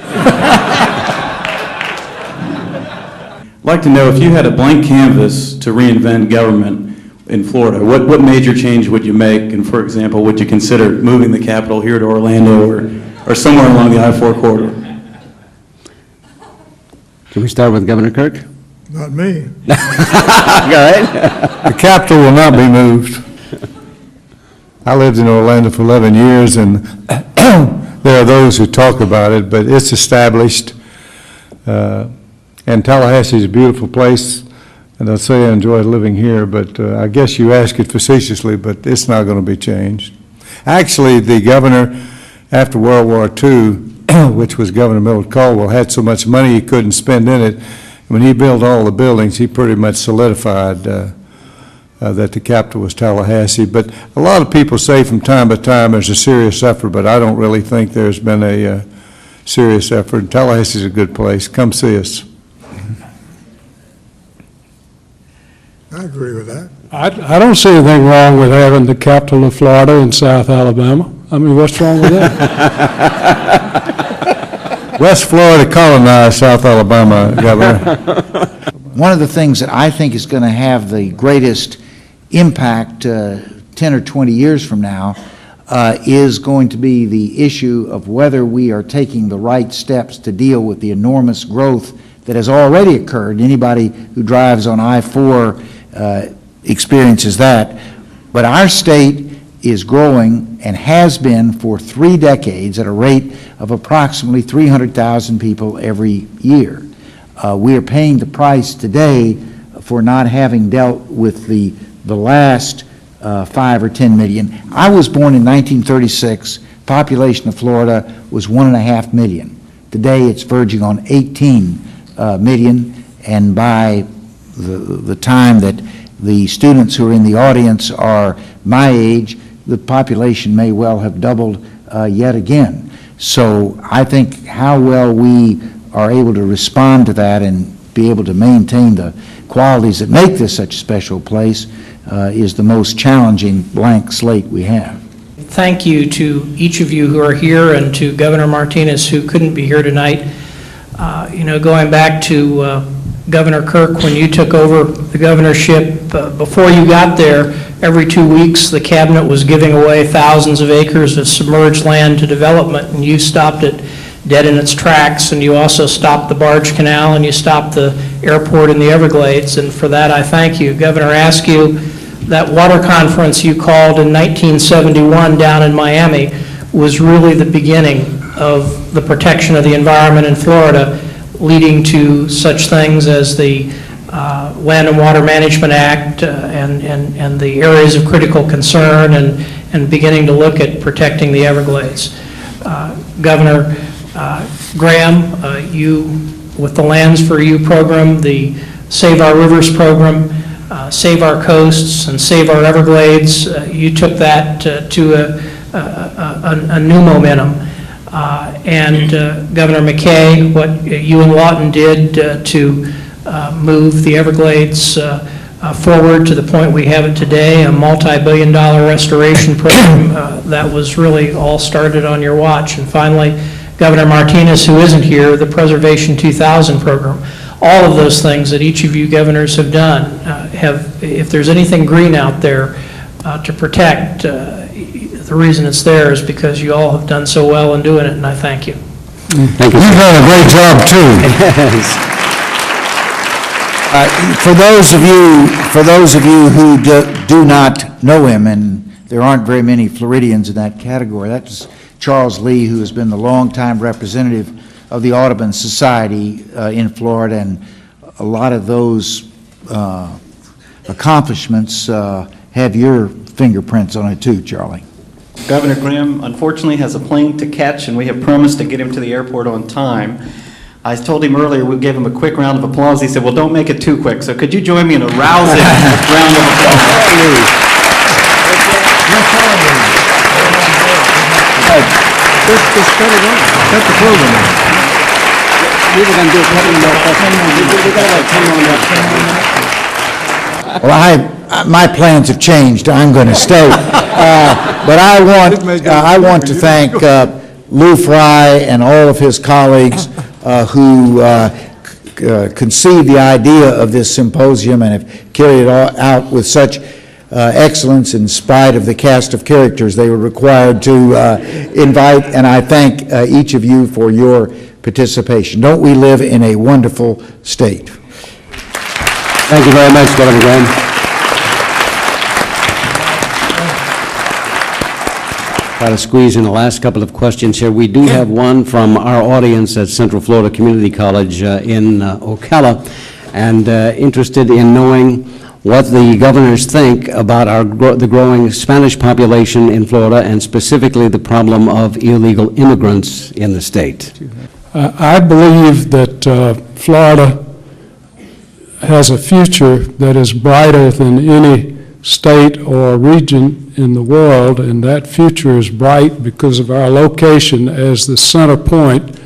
I'd like to know, if you had a blank canvas to reinvent government in Florida, what major change would you make? And for example, would you consider moving the capital here to Orlando or somewhere along the I-4 corridor? Can we start with Governor Kirk? Not me. All right. The capital will not be moved. I lived in Orlando for 11 years, and there are those who talk about it, but it's established. And Tallahassee is a beautiful place, and I'll say I enjoy living here, but I guess you ask it facetiously, but it's not going to be changed. Actually, the governor, after World War II, which was Governor Millard Caldwell, had so much money he couldn't spend in it. When he built all the buildings, he pretty much solidified that the capital was Tallahassee. But a lot of people say from time to time there's a serious effort, but I don't really think there's been a serious effort. Tallahassee's a good place. Come see us. I agree with that. I don't see anything wrong with having the capital of Florida in South Alabama. I mean, what's wrong with that? West Florida colonized South Alabama, Governor. One of the things that I think is going to have the greatest impact 10 or 20 years from now is going to be the issue of whether we are taking the right steps to deal with the enormous growth that has already occurred. Anybody who drives on I-4 experiences that. But our state is growing and has been for 3 decades at a rate of approximately 300,000 people every year. We are paying the price today for not having dealt with the last 5 or 10 million. I was born in 1936. Population of Florida was 1.5 million. Today it's verging on 18 million, and by the time that the students who are in the audience are my age, the population may well have doubled yet again. So I think how well we are able to respond to that and be able to maintain the qualities that make this such a special place is the most challenging blank slate we have. Thank you to each of you who are here and to Governor Martinez, who couldn't be here tonight. Going back to Governor Kirk, when you took over the governorship, before you got there, every 2 weeks the cabinet was giving away thousands of acres of submerged land to development, and you stopped it dead in its tracks, and you also stopped the barge canal, and you stopped the airport in the Everglades, and for that I thank you. Governor Askew, that water conference you called in 1971 down in Miami was really the beginning of the protection of the environment in Florida, leading to such things as the Land and Water Management Act and the areas of critical concern, and beginning to look at protecting the Everglades. Governor Graham, you, with the Lands for You program, the Save Our Rivers program, Save Our Coasts, and Save Our Everglades, you took that to a new momentum. And Governor McKay, what you and Lawton did to move the Everglades forward to the point we have it today, a multi-billion-dollar restoration program that was really all started on your watch. And finally, Governor Martinez, who isn't here, the Preservation 2000 program. All of those things that each of you governors have done if there's anything green out there to protect, the reason it's there is because you all have done so well in doing it, and I thank you. Thank you. You've done a great job, too. For those of you who do not know him, and there aren't very many Floridians in that category, that's Charles Lee, who has been the longtime representative of the Audubon Society in Florida, and a lot of those accomplishments have your fingerprints on it too, Charlie. Governor Graham, unfortunately, has a plane to catch, and we have promised to get him to the airport on time. I told him earlier we gave him a quick round of applause. He said, well, don't make it too quick. So could you join me in a rousing round of applause? Just cut it off. Cut the program off. We were going to do a couple more questions. We got like 10 more minutes. Well, my plans have changed. I'm going to stay. But I want to thank Lou Frey and all of his colleagues who conceived the idea of this symposium and have carried it out with such excellence in spite of the cast of characters they were required to invite, and I thank each of you for your participation. Don't we live in a wonderful state? Thank you very much, Governor Graham. Try to squeeze in the last couple of questions here. We do have one from our audience at Central Florida Community College in Ocala, and interested in knowing what the governors think about the growing Spanish population in Florida, and specifically the problem of illegal immigrants in the state. I believe that Florida has a future that is brighter than any state or region in the world, and that future is bright because of our location as the center point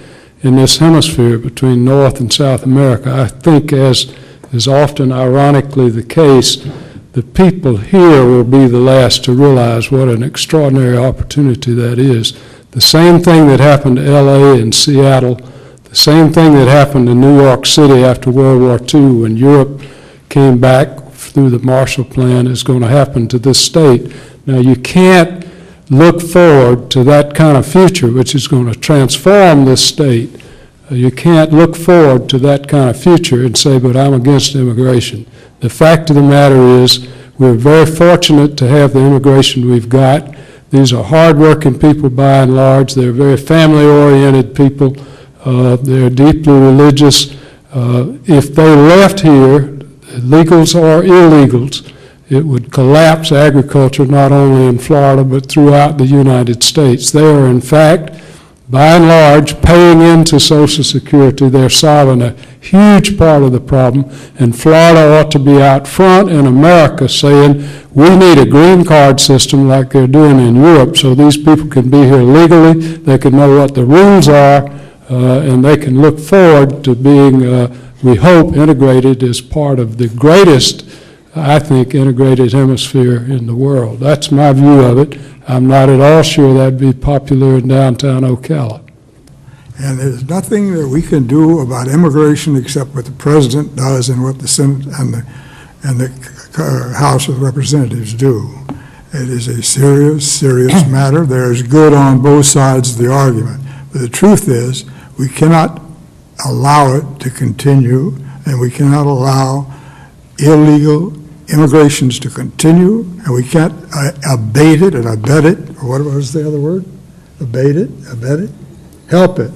in this hemisphere between North and South America. I think, as is often ironically the case, the people here will be the last to realize what an extraordinary opportunity that is. The same thing that happened to LA and Seattle, the same thing that happened in New York City after World War II when Europe came back through the Marshall Plan is going to happen to this state. Now, you can't look forward to that kind of future, which is going to transform this state. You can't look forward to that kind of future and say, but I'm against immigration. The fact of the matter is, we're very fortunate to have the immigration we've got. These are hardworking people by and large. They're very family-oriented people. They're deeply religious. If they left here, legals or illegals, it would collapse agriculture not only in Florida but throughout the United States. They are, in fact, by and large, paying into Social Security. They're solving a huge part of the problem, and Florida ought to be out front in America saying, we need a green card system like they're doing in Europe so these people can be here legally, they can know what the rules are, and they can look forward to being, we hope, integrated as part of the greatest, I think, integrated hemisphere in the world. That's my view of it. I'm not at all sure that'd be popular in downtown Ocala. And there's nothing that we can do about immigration except what the president does and what the Senate and the House of Representatives do. It is a serious, serious matter. There's good on both sides of the argument. But the truth is, we cannot allow it to continue, and we cannot allow illegal immigrations to continue, and we can't abate it and abet it, or what was the other word? Abate it, help it,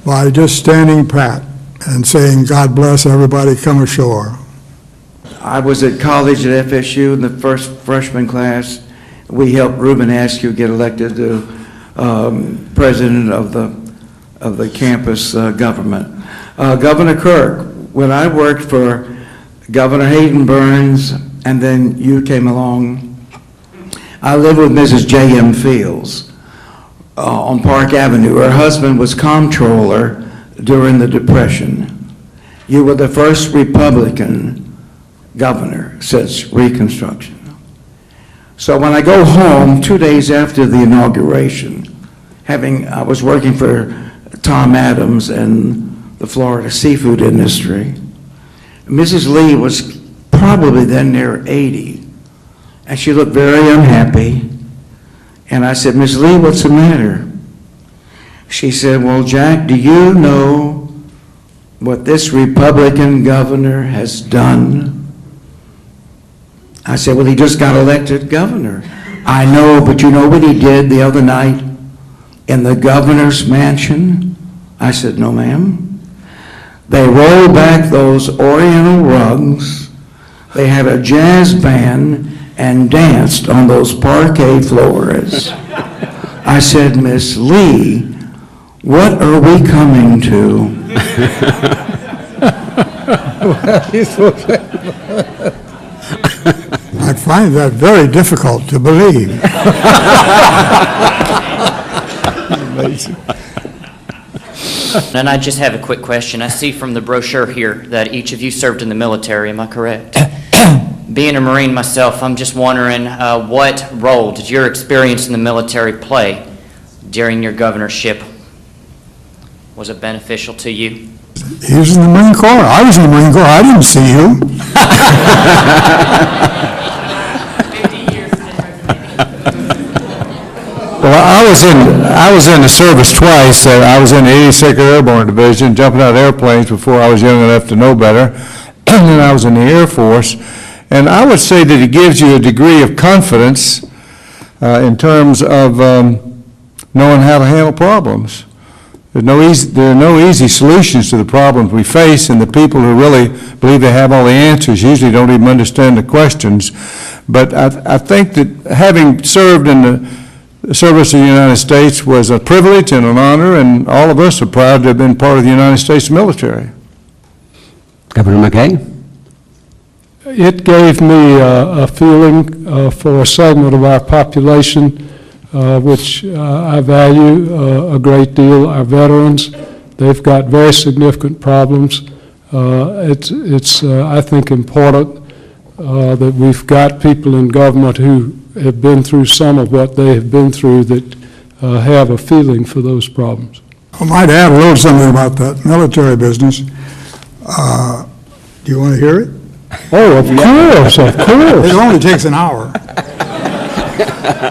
by just standing pat and saying, God bless everybody, come ashore. I was at college at FSU in the first freshman class. We helped Reubin Askew get elected to president of the campus government. Governor Kirk, when I worked for Governor Hayden Burns, and then you came along, I lived with Mrs. J.M. Fields on Park Avenue. Her husband was comptroller during the Depression. You were the first Republican governor since Reconstruction. So when I go home 2 days after the inauguration, I was working for Tom Adams and the Florida seafood industry. Mrs. Lee was probably then near 80, and she looked very unhappy. And I said, Ms. Lee, what's the matter? She said, well, Jack, do you know what this Republican governor has done? I said, well, he just got elected governor. I know, but you know what he did the other night in the governor's mansion? I said, no, ma'am. They rolled back those Oriental rugs, they had a jazz band, and danced on those parquet floors. I said, Miss Lee, what are we coming to? I find that very difficult to believe. Amazing. And I just have a quick question. I see from the brochure here that each of you served in the military. Am I correct? Being a Marine myself, I'm just wondering what role did your experience in the military play during your governorship? Was it beneficial to you? He was in the Marine Corps. I was in the Marine Corps. I didn't see you. Well, I was in the service twice. I was in the 82nd Airborne Division, jumping out of airplanes before I was young enough to know better. And then I was in the Air Force. And I would say that it gives you a degree of confidence in terms of knowing how to handle problems. There are no easy solutions to the problems we face, and the people who really believe they have all the answers usually don't even understand the questions. But I think that having served in the service of the United States was a privilege and an honor, and all of us are proud to have been part of the United States military. Governor McKay? It gave me a feeling for a segment of our population which I value a great deal, our veterans. They've got very significant problems. It's I think, important that we've got people in government who have been through some of what they have been through that have a feeling for those problems. I might add a little something about that military business. Do you want to hear it? Oh, of course, of course. It only takes an hour.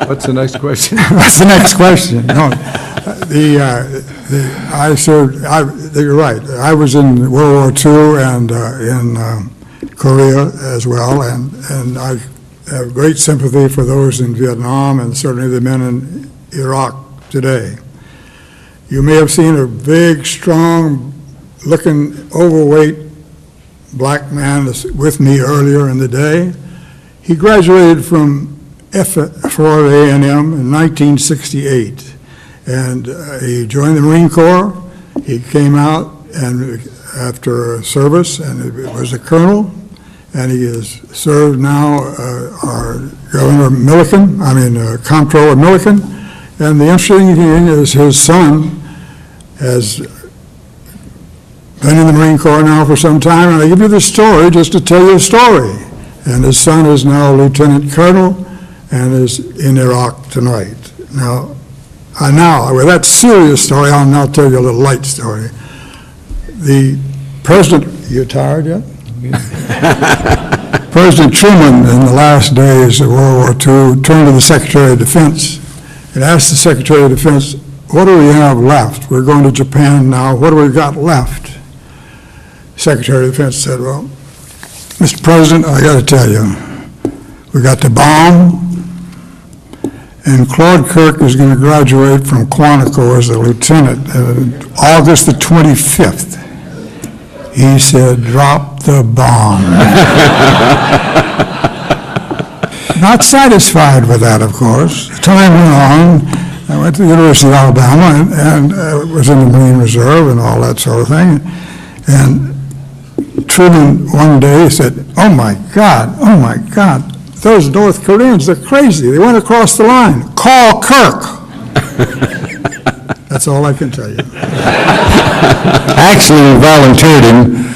What's the next question? That's the next question. No, I served. You're right. I was in World War II and in Korea as well, and I have great sympathy for those in Vietnam and certainly the men in Iraq today. You may have seen a big, strong-looking, overweight black man with me earlier in the day. He graduated from Florida A&M in 1968, and he joined the Marine Corps. He came out and after service, and it was a colonel, and he has served now our Governor Comptroller Milliken. And the interesting thing is his son has been in the Marine Corps now for some time, and I give you this story just to tell you a story. And his son is now a lieutenant colonel and is in Iraq tonight. Now, with that serious story, I'll now tell you a little light story. The president, you tired yet? President Truman, in the last days of World War II, turned to the Secretary of Defense and asked the Secretary of Defense, what do we have left? We're going to Japan now. What do we got left? Secretary of Defense said, well, Mr. President, I got to tell you, we got the bomb, and Claude Kirk is going to graduate from Quantico as a lieutenant August the 25th. He said, drop the bomb. Not satisfied with that, of course. Time went on. I went to the University of Alabama and was in the Marine Reserve and all that sort of thing. And Truman one day said, oh my God, those North Koreans, they're crazy. They went across the line. Call Kirk. That's all I can tell you. Actually, we volunteered him.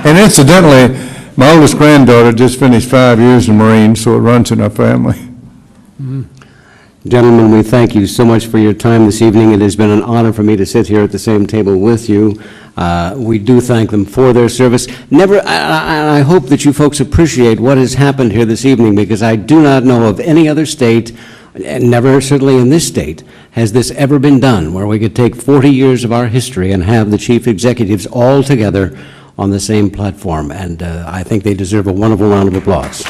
And incidentally, my oldest granddaughter just finished 5 years in the Marines, so it runs in our family. Gentlemen, we thank you so much for your time this evening. It has been an honor for me to sit here at the same table with you. We do thank them for their service. I hope that you folks appreciate what has happened here this evening, because I do not know of any other state, and never certainly in this state, has this ever been done, where we could take 40 years of our history and have the chief executives all together on the same platform. And I think they deserve a wonderful round of applause.